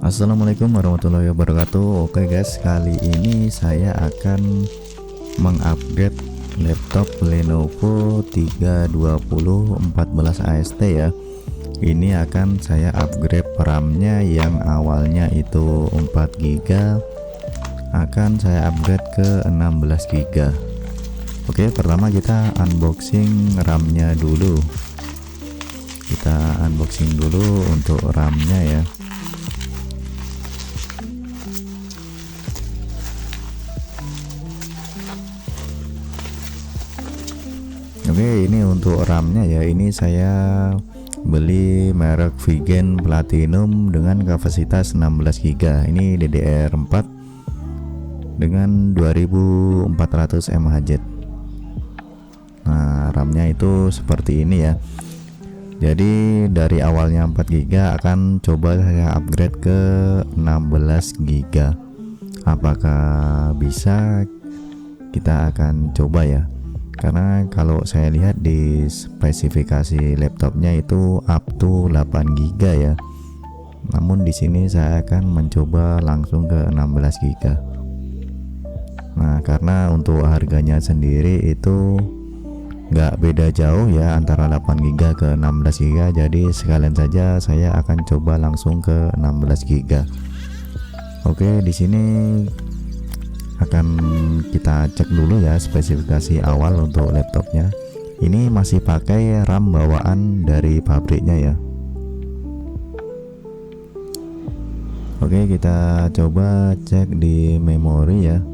Assalamualaikum warahmatullahi wabarakatuh. Oke guys, kali ini saya akan mengupgrade laptop Lenovo 320 14 AST ya. Ini akan saya upgrade RAM-nya yang awalnya itu 4 GB akan saya upgrade ke 16 GB. Oke, pertama kita unboxing RAM-nya dulu. Kita unboxing dulu untuk RAM-nya ya. Oke, ini untuk RAM-nya ya. Ini saya beli merek Vigen Platinum dengan kapasitas 16 GB. Ini DDR4 dengan 2400 mHz. Nah, RAM-nya itu seperti ini ya. Jadi dari awalnya 4 GB akan coba saya upgrade ke 16 GB. Apakah bisa? Kita akan coba ya. Karena kalau saya lihat di spesifikasi laptopnya itu up to 8 GB ya. Namun di sini saya akan mencoba langsung ke 16 GB. Nah, karena untuk harganya sendiri itu nggak beda jauh ya antara 8 GB ke 16 GB. Jadi sekalian saja saya akan coba langsung ke 16 GB. Oke, di sini akan kita cek dulu ya spesifikasi awal untuk laptopnya. Ini masih pakai RAM bawaan dari pabriknya ya. Oke, kita coba cek di memori ya.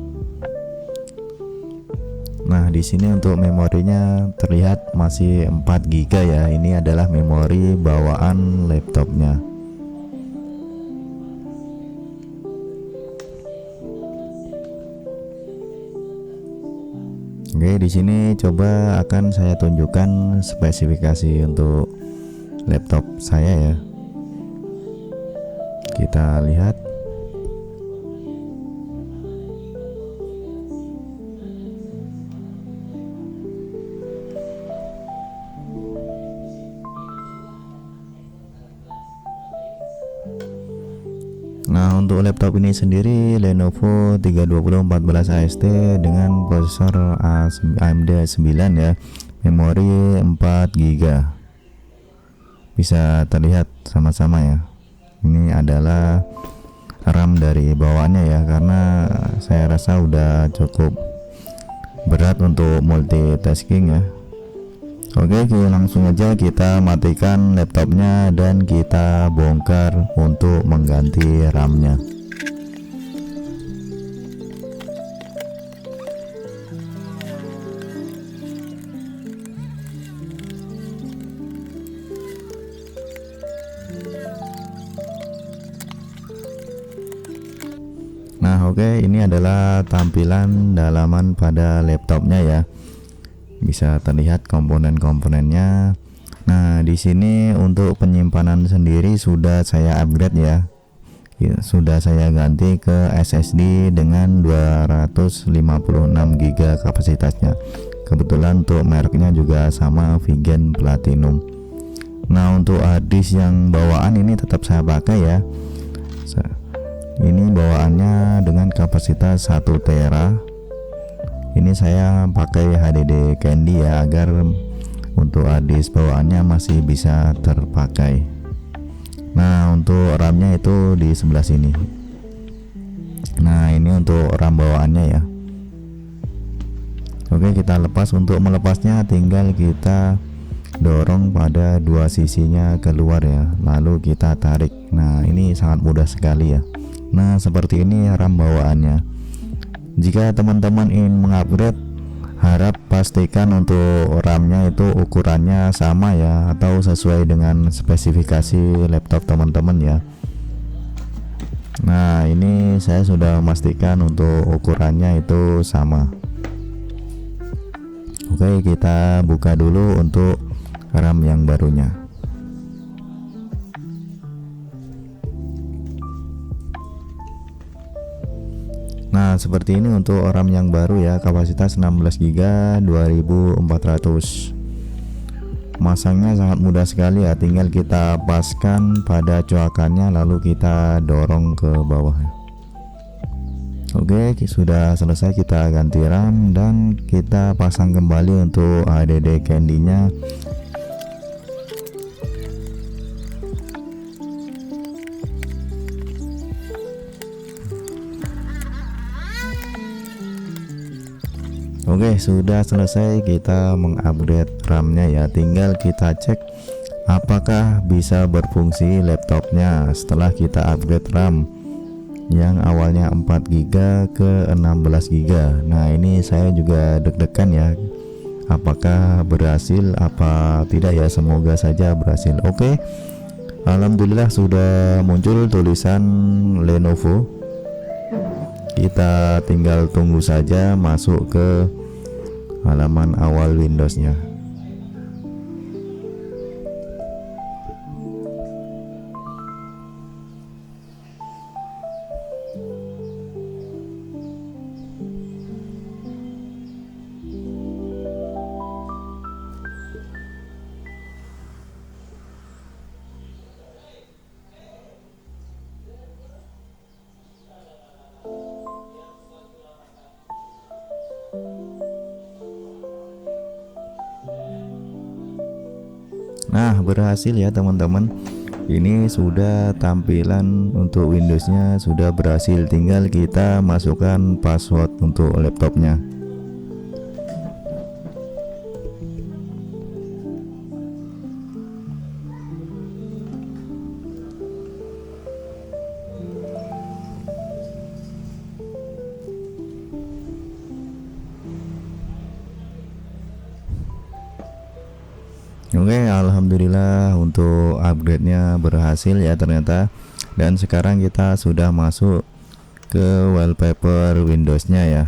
Nah, di sini untuk memorinya terlihat masih 4 GB ya. Ini adalah memori bawaan laptopnya. Oke, di sini coba akan saya tunjukkan spesifikasi untuk laptop saya ya. Kita lihat. Nah, untuk laptop ini sendiri Lenovo 320 14 AST dengan prosesor AMD 9 ya, memori 4 GB. Bisa terlihat sama-sama ya. Ini adalah RAM dari bawaannya ya, karena saya rasa udah cukup berat untuk multitasking ya. Oke, langsung aja kita matikan laptopnya dan kita bongkar untuk mengganti RAM-nya. Nah, oke, ini adalah tampilan dalaman pada laptopnya ya. Bisa terlihat komponen-komponennya. Nah, di sini untuk penyimpanan sendiri sudah saya upgrade ya. Sudah saya ganti ke SSD dengan 256 GB kapasitasnya. Kebetulan untuk mereknya juga sama, Vigen Platinum. Nah, untuk harddisk yang bawaan ini tetap saya pakai ya. Ini bawaannya dengan kapasitas 1 tera. Ini saya pakai HDD Candy ya, agar untuk harddisk bawaannya masih bisa terpakai. Nah, untuk RAM-nya itu di sebelah sini. Nah, ini untuk RAM bawaannya ya. Oke, kita lepas. Untuk melepasnya tinggal kita dorong pada dua sisinya keluar ya, lalu kita tarik. Nah, ini sangat mudah sekali ya. Nah, seperti ini RAM bawaannya. Jika teman-teman ingin mengupgrade, harap pastikan untuk RAM-nya itu ukurannya sama ya, atau sesuai dengan spesifikasi laptop teman-teman ya. Nah, ini saya sudah memastikan untuk ukurannya itu sama. Oke, kita buka dulu untuk RAM yang barunya. Nah, seperti ini untuk RAM yang baru ya, kapasitas 16 GB 2400 masangnya sangat mudah sekali ya, tinggal kita paskan pada coakannya lalu kita dorong ke bawah. Oke, sudah selesai, kita ganti ram dan kita pasang kembali untuk ADD candy-nya. Oke, sudah selesai kita mengupgrade RAM-nya ya. Tinggal kita cek apakah bisa berfungsi laptopnya setelah kita upgrade RAM yang awalnya 4 GB ke 16 GB. Nah, ini saya juga deg-degan ya. Apakah berhasil apa tidak ya? Semoga saja berhasil. Oke. Alhamdulillah sudah muncul tulisan Lenovo. Kita tinggal tunggu saja masuk ke halaman awal Windows-nya. Nah, berhasil ya teman-teman. Ini sudah tampilan untuk Windows-nya sudah berhasil, tinggal kita masukkan password untuk laptopnya. Oke, alhamdulillah untuk upgrade-nya berhasil ya ternyata. Dan sekarang kita sudah masuk ke wallpaper Windows-nya ya.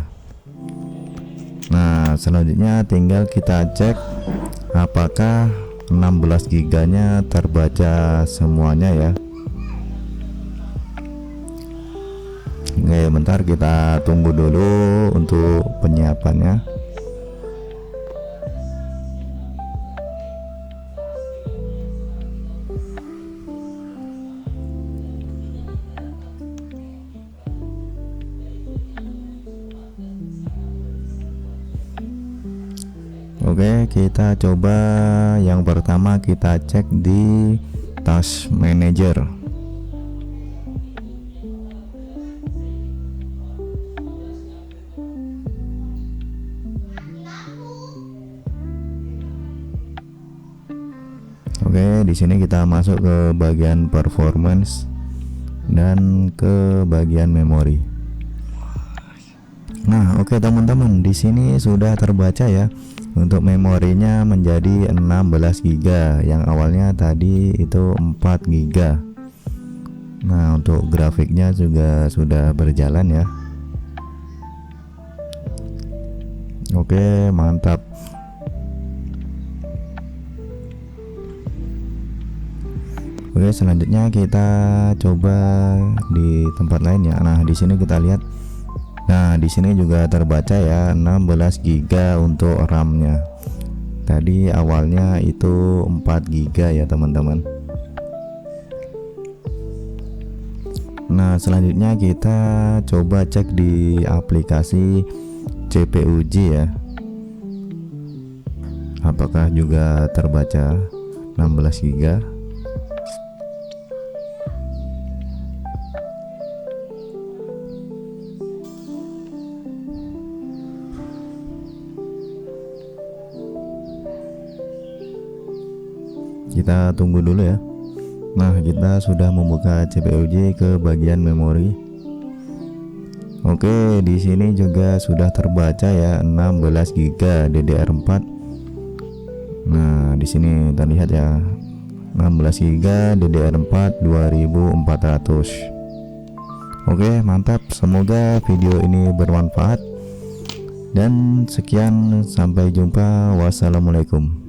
Nah, selanjutnya tinggal kita cek apakah 16 GB-nya terbaca semuanya ya. Oke, bentar kita tunggu dulu untuk penyiapannya. Oke, kita coba yang pertama, kita cek di Task Manager. Oke, di sini kita masuk ke bagian performance dan ke bagian memori. Nah, oke teman-teman, di sini sudah terbaca ya. Untuk memorinya menjadi 16 GB, yang awalnya tadi itu 4 GB. Nah, untuk grafiknya juga sudah berjalan ya. Oke, mantap. Oke, selanjutnya kita coba di tempat lain ya. Nah, di sini kita lihat. Nah, di sini juga terbaca ya 16 GB untuk RAM-nya. Tadi awalnya itu 4 GB ya, teman-teman. Nah, selanjutnya kita coba cek di aplikasi CPUJ ya. Apakah juga terbaca 16 GB? Kita tunggu dulu ya. Nah, kita sudah membuka CPUJ ke bagian memori. Oke, di sini juga sudah terbaca ya 16 GB DDR4. Nah, di sini terlihat ya 16 GB DDR4 2400. Oke, mantap. Semoga video ini bermanfaat. Dan sekian, sampai jumpa. Wassalamualaikum.